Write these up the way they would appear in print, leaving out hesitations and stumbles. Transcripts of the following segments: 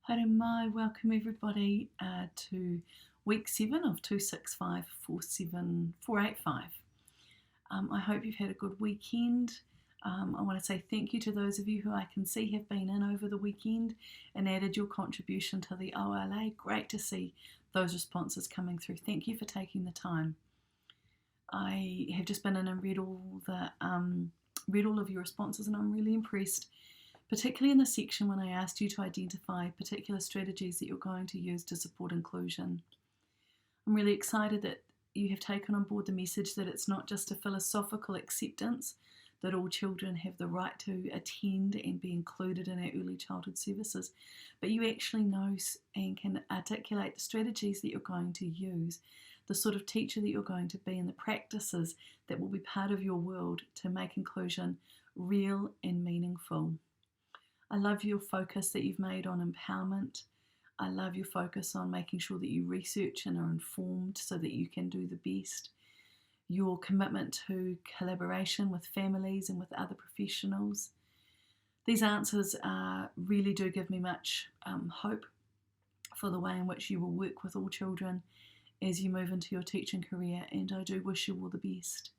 Haere mai, welcome everybody to week 7 of 26547485. I hope you've had a good weekend. I want to say thank you to those of you who I can see have been in over the weekend and added your contribution to the OLA. Great to see those responses coming through. Thank you for taking the time. I have just been in and read all of your responses, and I'm really impressed, particularly in the section when I asked you to identify particular strategies that you're going to use to support inclusion. I'm really excited that you have taken on board the message that it's not just a philosophical acceptance that all children have the right to attend and be included in our early childhood services, but you actually know and can articulate the strategies that you're going to use, the sort of teacher that you're going to be, and the practices that will be part of your world to make inclusion real and meaningful. I love your focus that you've made on empowerment. I love your focus on making sure that you research and are informed so that you can do the best. Your commitment to collaboration with families and with other professionals. These answers really do give me much hope for the way in which you will work with all children as you move into your teaching career, and I do wish you all the best.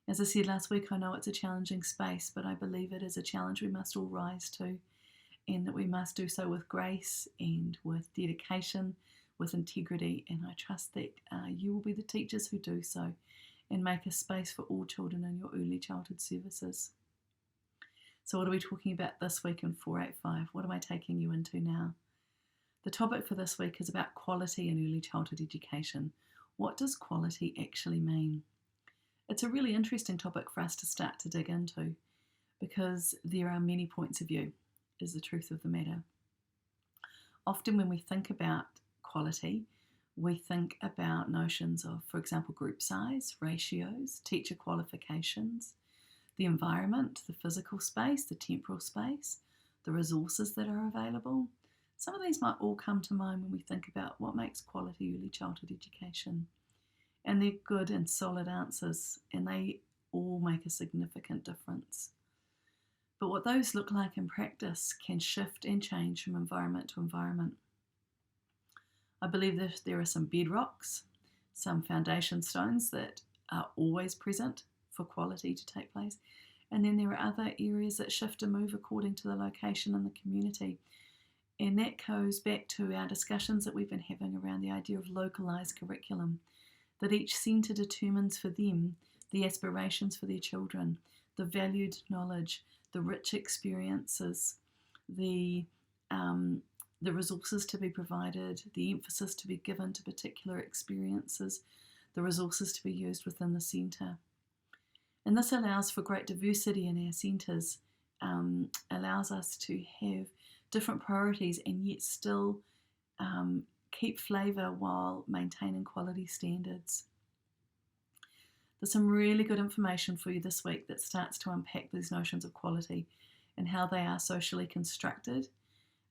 As I said last week, I know it's a challenging space, but I believe it is a challenge we must all rise to, and that we must do so with grace and with dedication, with integrity, and I trust that you will be the teachers who do so and make a space for all children in your early childhood services. So what are we talking about this week in 485? What am I taking you into now? The topic for this week is about quality in early childhood education. What does quality actually mean? It's a really interesting topic for us to start to dig into because there are many points of view, is the truth of the matter. Often when we think about quality, we think about notions of, for example, group size, ratios, teacher qualifications, the environment, the physical space, the temporal space, the resources that are available. Some of these might all come to mind when we think about what makes quality early childhood education. And they're good and solid answers, and they all make a significant difference. But what those look like in practice can shift and change from environment to environment. I believe that there are some bedrocks, some foundation stones that are always present for quality to take place, and then there are other areas that shift and move according to the location and the community. And that goes back to our discussions that we've been having around the idea of localised curriculum, that each centre determines for them the aspirations for their children, the valued knowledge, the rich experiences, the resources to be provided, the emphasis to be given to particular experiences, the resources to be used within the centre. And this allows for great diversity in our centres, allows us to have different priorities and yet still keep flavour while maintaining quality standards. There's some really good information for you this week that starts to unpack these notions of quality and how they are socially constructed.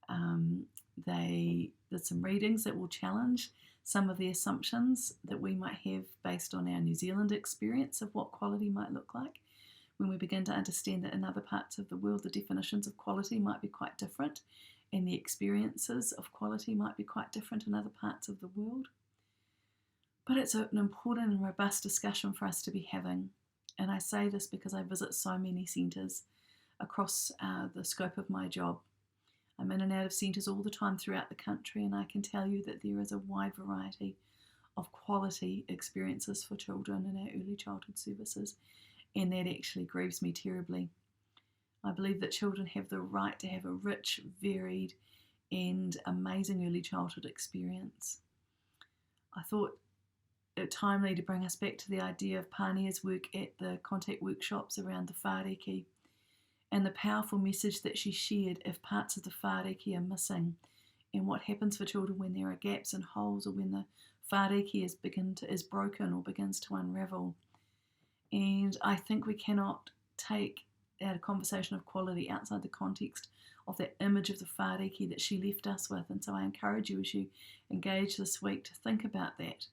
There's some readings that will challenge some of the assumptions that we might have based on our New Zealand experience of what quality might look like. When we begin to understand that in other parts of the world the definitions of quality might be quite different and the experiences of quality might be quite different in other parts of the world. But it's an important and robust discussion for us to be having. And I say this because I visit so many centres across the scope of my job. I'm in and out of centres all the time throughout the country, and I can tell you that there is a wide variety of quality experiences for children in our early childhood services, and that actually grieves me terribly. I believe that children have the right to have a rich, varied, and amazing early childhood experience. I thought it timely to bring us back to the idea of Pania's work at the contact workshops around the whāriki and the powerful message that she shared if parts of the whāriki are missing, and what happens for children when there are gaps and holes or when the whāriki is broken or begins to unravel. And I think we cannot take a conversation of quality outside the context of that image of the whāriki that she left us with. And so I encourage you as you engage this week to think about that,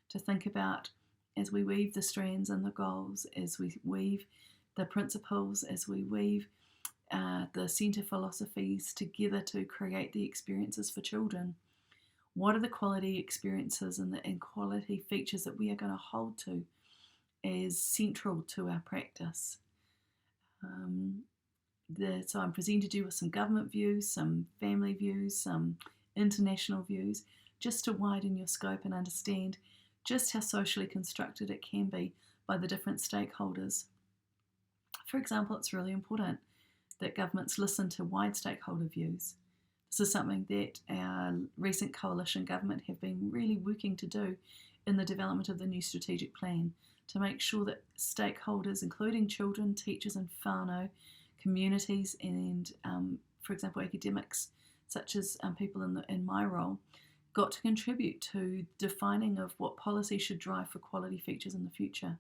to think about as we weave the strands and the goals, as we weave the principles, as we weave the centre philosophies together to create the experiences for children. What are the quality experiences and quality features that we are going to hold to as central to our practice? So I'm presented you with some government views, some family views, some international views, just to widen your scope and understand just how socially constructed it can be by the different stakeholders. For example, it's really important that governments listen to wide stakeholder views. This is something that our recent coalition government have been really working to do in the development of the new strategic plan, to make sure that stakeholders, including children, teachers and whānau, communities and, for example, academics, such as people in my role, got to contribute to defining of what policy should drive for quality features in the future.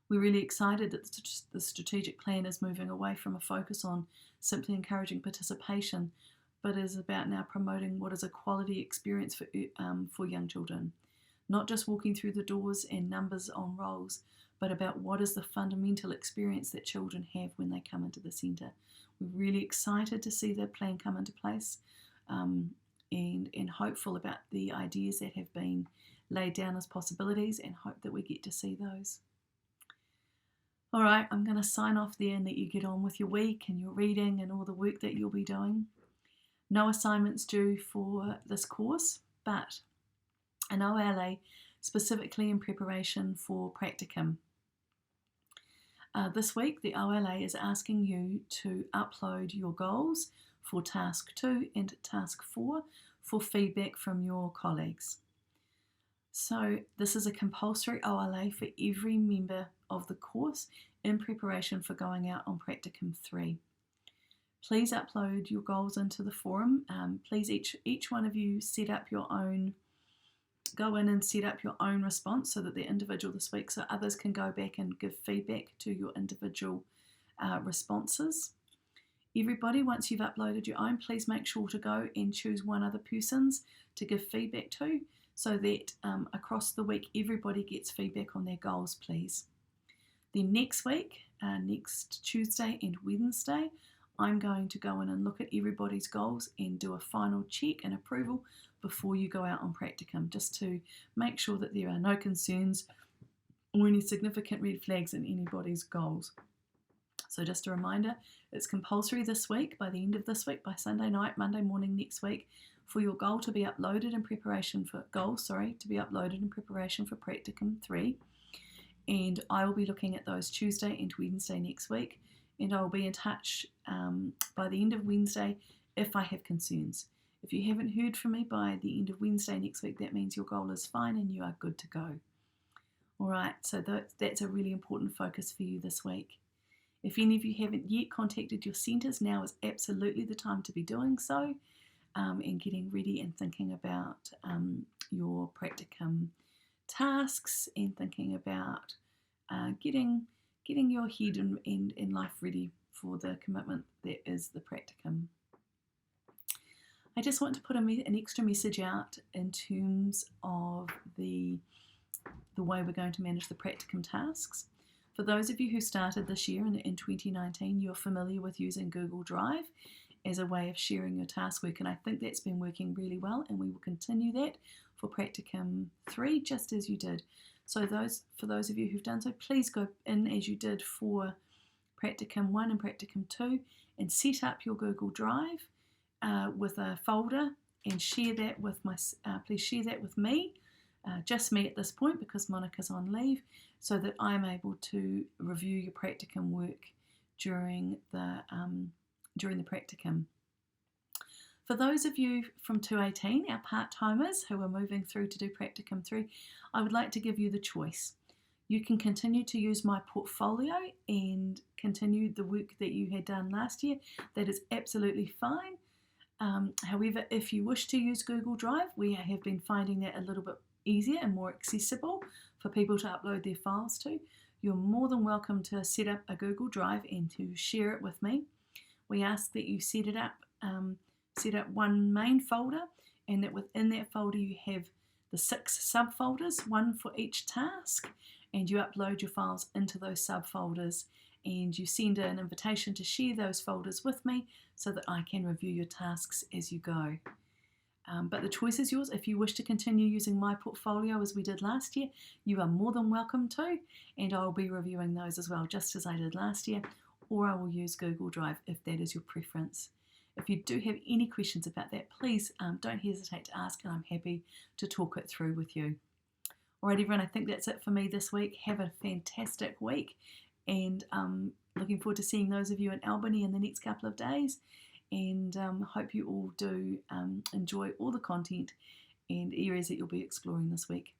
We're really excited that the strategic plan is moving away from a focus on simply encouraging participation, but is about now promoting what is a quality experience for young children. Not just walking through the doors and numbers on rolls, but about what is the fundamental experience that children have when they come into the centre. We're really excited to see the plan come into place, and hopeful about the ideas that have been laid down as possibilities, and hope that we get to see those. All right, I'm going to sign off there and let you get on with your week and your reading and all the work that you'll be doing. No assignments due for this course, but an OLA specifically in preparation for practicum. This week, the OLA is asking you to upload your goals for Task 2 and Task 4 for feedback from your colleagues. So this is a compulsory OLA for every member of the course in preparation for going out on Practicum 3. Please upload your goals into the forum. Please each one of you set up your own, go in and set up your own response so that they're individual this week, so others can go back and give feedback to your individual responses. Everybody, once you've uploaded your own, please make sure to go and choose one other person's to give feedback to, so that across the week everybody gets feedback on their goals, please. Then next week, next Tuesday and Wednesday, I'm going to go in and look at everybody's goals and do a final check and approval before you go out on practicum, just to make sure that there are no concerns or any significant red flags in anybody's goals. So just a reminder, it's compulsory this week, by the end of this week, by Sunday night, Monday morning next week, for your goal to be uploaded in preparation for Practicum 3. And I will be looking at those Tuesday and Wednesday next week, and I will be in touch by the end of Wednesday if I have concerns. If you haven't heard from me by the end of Wednesday next week, that means your goal is fine and you are good to go. All right, so that's a really important focus for you this week. If any of you haven't yet contacted your centres, now is absolutely the time to be doing so, and getting ready and thinking about your practicum tasks, and thinking about getting your head and life ready for the commitment that is the practicum. I just want to put an extra message out in terms of the way we're going to manage the practicum tasks. For those of you who started this year in 2019, you're familiar with using Google Drive as a way of sharing your task work, and I think that's been working really well, and we will continue that for Practicum 3 just as you did. So for those of you who've done so, please go in as you did for Practicum 1 and Practicum 2 and set up your Google Drive with a folder, and share that with please share that with me, just me at this point because Monica's on leave, so that I'm able to review your practicum work during the practicum. For those of you from 218, our part-timers who are moving through to do Practicum 3, I would like to give you the choice. You can continue to use my portfolio and continue the work that you had done last year. That is absolutely fine. However, if you wish to use Google Drive, we have been finding that a little bit easier and more accessible for people to upload their files to. You're more than welcome to set up a Google Drive and to share it with me. We ask that you set up one main folder, and that within that folder you have the 6 subfolders, one for each task, and you upload your files into those subfolders and you send an invitation to share those folders with me so that I can review your tasks as you go. But the choice is yours. If you wish to continue using my portfolio as we did last year, you are more than welcome to, and I'll be reviewing those as well, just as I did last year, or I will use Google Drive if that is your preference. If you do have any questions about that, please don't hesitate to ask, and I'm happy to talk it through with you. Alright everyone, I think that's it for me this week. Have a fantastic week, and looking forward to seeing those of you in Albany in the next couple of days, and hope you all do enjoy all the content and areas that you'll be exploring this week.